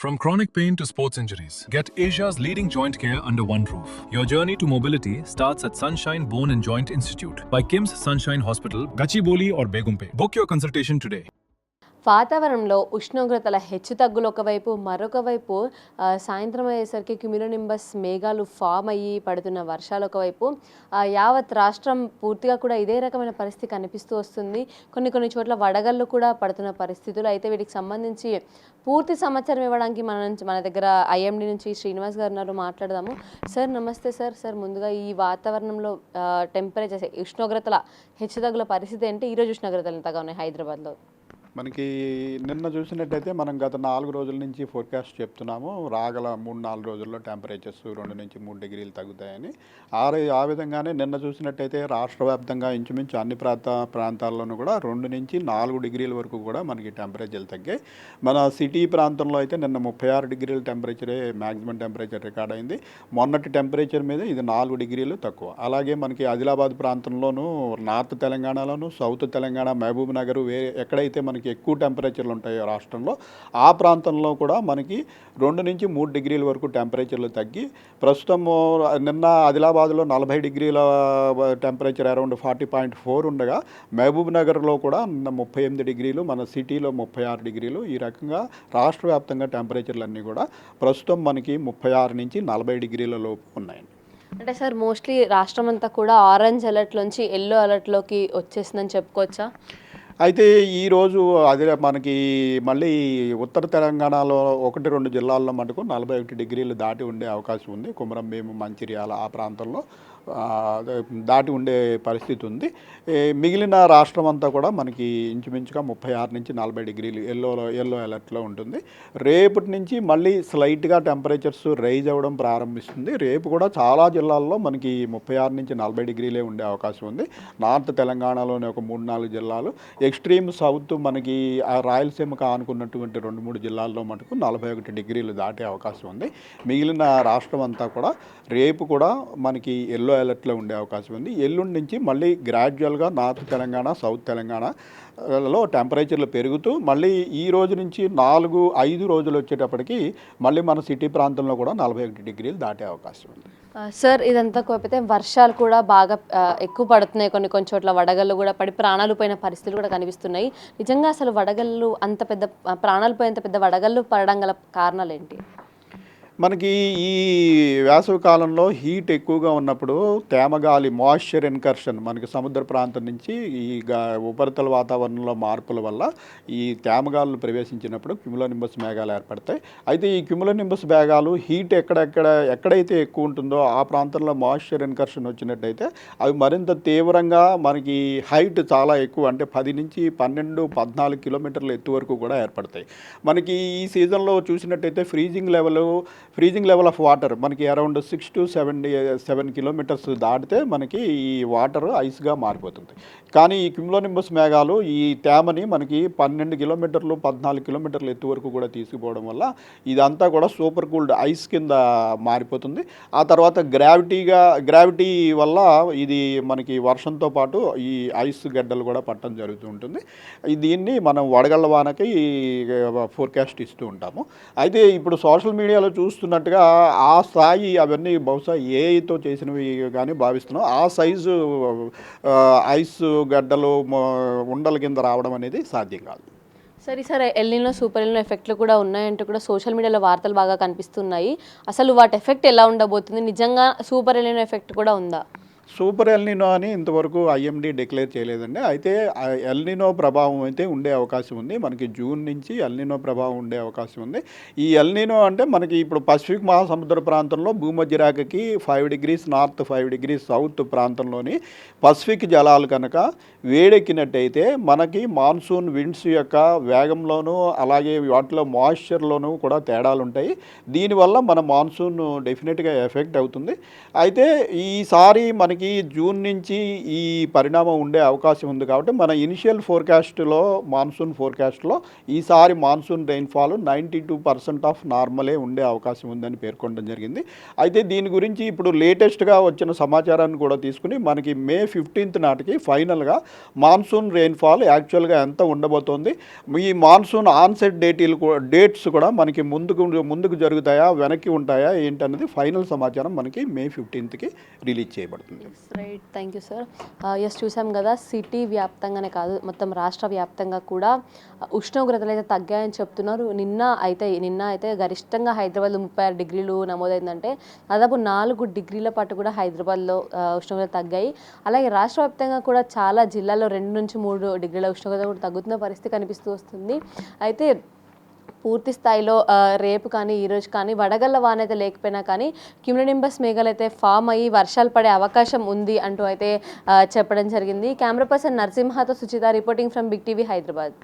From chronic pain to sports injuries, get Asia's leading joint care under one roof. Your journey to mobility starts at Sunshine Bone and Joint Institute by Kim's Sunshine Hospital, Gachibowli or Begumpe. Book your consultation today. వాతావరణంలో ఉష్ణోగ్రతల హెచ్చుతగ్గులు ఒకవైపు, మరొక వైపు సాయంత్రం అయ్యేసరికి cumulonimbus మేఘాలు form అయ్యి పడుతున్న వర్షాలు ఒకవైపు, యావత్ రాష్ట్రం పూర్తిగా కూడా ఇదే రకమైన పరిస్థితి కనిపిస్తూ వస్తుంది. కొన్ని చోట్ల వడగళ్ళు కూడా పడుతున్న పరిస్థితులు. అయితే వీటికి సంబంధించి పూర్తి సమాచారం ఇవ్వడానికి మన దగ్గర ఐఎండి నుంచి శ్రీనివాస్ గారు ఉన్నారు, మాట్లాడదాము. సార్ నమస్తే సార్. సార్ ముందుగా ఈ వాతావరణంలో టెంపరేచర్ ఉష్ణోగ్రతల హెచ్చుతగ్గుల పరిస్థితి ఏంటి? ఈరోజు ఉష్ణోగ్రతలు ఎంతగా ఉన్నాయి హైదరాబాద్లో? మనకి నిన్న చూసినట్టయితే మనం గత 4 రోజుల నుంచి ఫోర్కాస్ట్ చెప్తున్నాము, రాగల 3-4 రోజుల్లో టెంపరేచర్స్ 2 నుంచి 3 డిగ్రీలు తగ్గుతాయని. ఆ విధంగానే నిన్న చూసినట్టయితే రాష్ట్ర వ్యాప్తంగా ఇంచుమించు అన్ని ప్రాంతాల్లోనూ కూడా 2 నుంచి 4 డిగ్రీల వరకు కూడా మనకి టెంపరేచర్లు తగ్గాయి. మన సిటీ ప్రాంతంలో అయితే నిన్న 36 డిగ్రీల టెంపరేచరే మ్యాక్సిమం టెంపరేచర్ రికార్డ్ అయింది. మొన్నటి టెంపరేచర్ మీద ఇది 4 డిగ్రీలు తక్కువ. అలాగే మనకి ఆదిలాబాద్ ప్రాంతంలోనూ, నార్త్ తెలంగాణలోను, సౌత్ తెలంగాణ, మహబూబ్ నగర్ ఎక్కడైతే మనకి ఎక్కువ టెంపరేచర్లు ఉంటాయో రాష్ట్రంలో, ఆ ప్రాంతంలో కూడా మనకి 2 నుంచి 3 డిగ్రీల వరకు టెంపరేచర్లు తగ్గి ప్రస్తుతం నిన్న ఆదిలాబాద్లో 40 డిగ్రీల టెంపరేచర్ అరౌండ్ 40.4 ఉండగా, మహబూబ్ నగర్లో కూడా 38 డిగ్రీలు, మన సిటీలో 36 డిగ్రీలు. ఈ రకంగా రాష్ట్ర వ్యాప్తంగా టెంపరేచర్లు అన్నీ కూడా ప్రస్తుతం మనకి 36 నుంచి 40 డిగ్రీల లోపు ఉన్నాయండి. అంటే సార్ మోస్ట్లీ రాష్ట్రం అంతా కూడా ఆరెంజ్ అలర్ట్ నుంచి ఎల్లో అలర్ట్లోకి వచ్చేసిందని చెప్పుకోవచ్చా? అయితే ఈరోజు అది మనకి మళ్ళీ ఉత్తర తెలంగాణలో 1-2 జిల్లాల్లో మటుకు 41 డిగ్రీలు దాటి ఉండే అవకాశం ఉంది. కొమరంభీం, మంచిర్యాల ఆ ప్రాంతంలో దాటి ఉండే పరిస్థితి ఉంది. మిగిలిన రాష్ట్రం అంతా కూడా మనకి ఇంచుమించుగా 36 నుంచి 40 డిగ్రీలు ఎల్లో అలర్ట్లో ఉంటుంది. రేపటి నుంచి మళ్ళీ స్లైట్గా టెంపరేచర్స్ రైజ్ అవ్వడం ప్రారంభిస్తుంది. రేపు కూడా చాలా జిల్లాల్లో మనకి 36 నుంచి 40 డిగ్రీలే ఉండే అవకాశం ఉంది. నార్త్ తెలంగాణలోని ఒక 3-4 జిల్లాలు, ఎక్స్ట్రీమ్ సౌత్ మనకి ఆ రాయలసీమకు ఆనుకున్నటువంటి 2-3 జిల్లాల్లో మటుకు 41 డిగ్రీలు దాటే అవకాశం ఉంది. మిగిలిన రాష్ట్రం అంతా కూడా రేపు కూడా మనకి ఎల్లో అలర్ట్లో ఉండే అవకాశం ఉంది. ఎల్లుండి నుంచి మళ్ళీ గ్రాడ్యువల్గా నార్త్ తెలంగాణ, సౌత్ తెలంగాణలో టెంపరేచర్లు పెరుగుతూ మళ్ళీ ఈ రోజు నుంచి 4-5 రోజులు వచ్చేటప్పటికి మళ్ళీ మన సిటీ ప్రాంతంలో కూడా 41 డిగ్రీలు దాటే అవకాశం ఉంది. సార్ ఇదంతా కోల్పోతే వర్షాలు కూడా బాగా ఎక్కువ పడుతున్నాయి. కొన్ని చోట్ల వడగళ్ళు కూడా పడి ప్రాణాలు పోయిన పరిస్థితులు కూడా కనిపిస్తున్నాయి. నిజంగా అసలు వడగళ్ళు అంత పెద్ద ప్రాణాలు పోయేంత పెద్ద వడగళ్ళు పడడం గల కారణాలు ఏంటి? మనకి ఈ వేసవి కాలంలో హీట్ ఎక్కువగా ఉన్నప్పుడు తేమగాలి, మాయిశ్చర్ ఇన్కర్షన్, మనకి సముద్ర ప్రాంతం నుంచి ఈ ఉపరితల వాతావరణంలో మార్పుల వల్ల ఈ తేమగాలు ప్రవేశించినప్పుడు క్యుములోనింబస్ మేఘాలు ఏర్పడతాయి. అయితే ఈ క్యుములోనింబస్ మేఘాలు హీట్ ఎక్కడైతే ఎక్కువ ఉంటుందో ఆ ప్రాంతంలో మాయిశ్చర్ ఇన్కర్షన్ వచ్చినట్టయితే అవి మరింత తీవ్రంగా మనకి హైట్ చాలా ఎక్కువ, అంటే 10 నుంచి 12-14 కిలోమీటర్ల ఎత్తు వరకు కూడా ఏర్పడతాయి. మనకి ఈ సీజన్లో చూసినట్టయితే ఫ్రీజింగ్ లెవెల్ ఆఫ్ వాటర్ మనకి అరౌండ్ 6 to 7 కిలోమీటర్స్ దాటితే మనకి ఈ వాటర్ ఐస్గా మారిపోతుంది. కానీ ఈ క్యుములోనింబస్ మేఘాలు ఈ తేమని మనకి 12 కిలోమీటర్లు, 14 కిలోమీటర్ల ఎత్తు వరకు కూడా తీసుకుపోవడం వల్ల ఇదంతా కూడా సూపర్ కూల్డ్ ఐస్ కింద మారిపోతుంది. ఆ తర్వాత గ్రావిటీ వల్ల ఇది మనకి వర్షంతో పాటు ఈ ఐస్ గడ్డలు కూడా పట్టడం జరుగుతూ ఉంటుంది. దీన్ని మనం వడగళ్ళ వానకి ఫోర్కాస్ట్ ఇస్తూ ఉంటాము. అయితే ఇప్పుడు సోషల్ మీడియాలో చూస్తున్నట్టుగా ఆ స్థాయి అవన్నీ బహుశా ఏఐతో చేసినవి కానీ భావిస్తున్నాం. ఆ సైజు ఐస్ గడ్డలు ఉండల కింద రావడం అనేది సాధ్యం కాదు. సరే ఎల్నినో, సూపర్ ఎల్నినో ఎఫెక్ట్లు కూడా ఉన్నాయంటూ కూడా సోషల్ మీడియాలో వార్తలు బాగా కనిపిస్తున్నాయి. అసలు వాటి ఎఫెక్ట్ ఎలా ఉండబోతుంది? నిజంగా సూపర్ ఎల్నినో ఎఫెక్ట్ కూడా ఉందా? సూపర్ ఎల్నినో అని ఇంతవరకు ఐఎండీ డిక్లేర్ చేయలేదండి. అయితే ఎల్నినో ప్రభావం అయితే ఉండే అవకాశం ఉంది. మనకి జూన్ నుంచి ఎల్నినో ప్రభావం ఉండే అవకాశం ఉంది. ఈ ఎల్నినో అంటే మనకి ఇప్పుడు పసిఫిక్ మహాసముద్ర ప్రాంతంలో భూమధ్య రేఖకి 5 డిగ్రీస్ నార్త్, 5 డిగ్రీస్ సౌత్ ప్రాంతంలోని పసిఫిక్ జలాలు కనుక వేడెక్కినట్టయితే మనకి మాన్సూన్ విండ్స్ యొక్క వేగంలోనూ అలాగే వాటిలో మాయిశ్చర్లోనూ కూడా తేడాలు ఉంటాయి. దీనివల్ల మన మాన్సూన్ డెఫినెట్గా ఎఫెక్ట్ అవుతుంది. అయితే ఈసారి మనకి మనకి జూన్ నుంచి ఈ పరిణామం ఉండే అవకాశం ఉంది కాబట్టి మన ఇనిషియల్ ఫోర్కాస్ట్లో మాన్సూన్ ఫోర్కాస్ట్లో ఈసారి మాన్సూన్ రెయిన్ఫాల్ 92% ఆఫ్ నార్మలే ఉండే అవకాశం ఉందని పేర్కొనడం జరిగింది. అయితే దీని గురించి ఇప్పుడు లేటెస్ట్గా వచ్చిన సమాచారాన్ని కూడా తీసుకుని మనకి మే 15th నాటికి ఫైనల్గా మాన్సూన్ రెయిన్ఫాల్ యాక్చువల్గా ఎంత ఉండబోతోంది, ఈ మాన్సూన్ ఆన్సెట్ డేట్స్ కూడా మనకి ముందుకు జరుగుతాయా వెనక్కి ఉంటాయా ఏంటన్నది ఫైనల్ సమాచారం మనకి మే 15th రిలీజ్ చేయబడుతుంది. Right, thank you sir. Yes, చూసాం కదా, సిటీ వ్యాప్తంగానే కాదు మొత్తం రాష్ట్ర వ్యాప్తంగా కూడా ఉష్ణోగ్రతలు అయితే తగ్గాయని చెప్తున్నారు. నిన్న అయితే గరిష్టంగా హైదరాబాద్లో 36 డిగ్రీలు నమోదైందంటే దాదాపు 4 డిగ్రీల పాటు కూడా హైదరాబాద్లో ఉష్ణోగ్రత తగ్గాయి. అలాగే రాష్ట్ర వ్యాప్తంగా కూడా చాలా జిల్లాల్లో 2 నుంచి 3 డిగ్రీల ఉష్ణోగ్రత కూడా తగ్గుతున్న పరిస్థితి కనిపిస్తూ వస్తుంది. అయితే పూర్తి స్థాయిలో రేపు కానీ ఈరోజు కానీ వడగళ్ళ వాన అయితే లేకపోయినా కానీ క్యూములోనింబస్ మేఘాలు అయితే ఫామ్ అయ్యి వర్షాలు పడే అవకాశం ఉంది అంటూ అయితే చెప్పడం జరిగింది. కెమెరా పర్సన్ నరసింహతో Suchita reporting from big TV Hyderabad.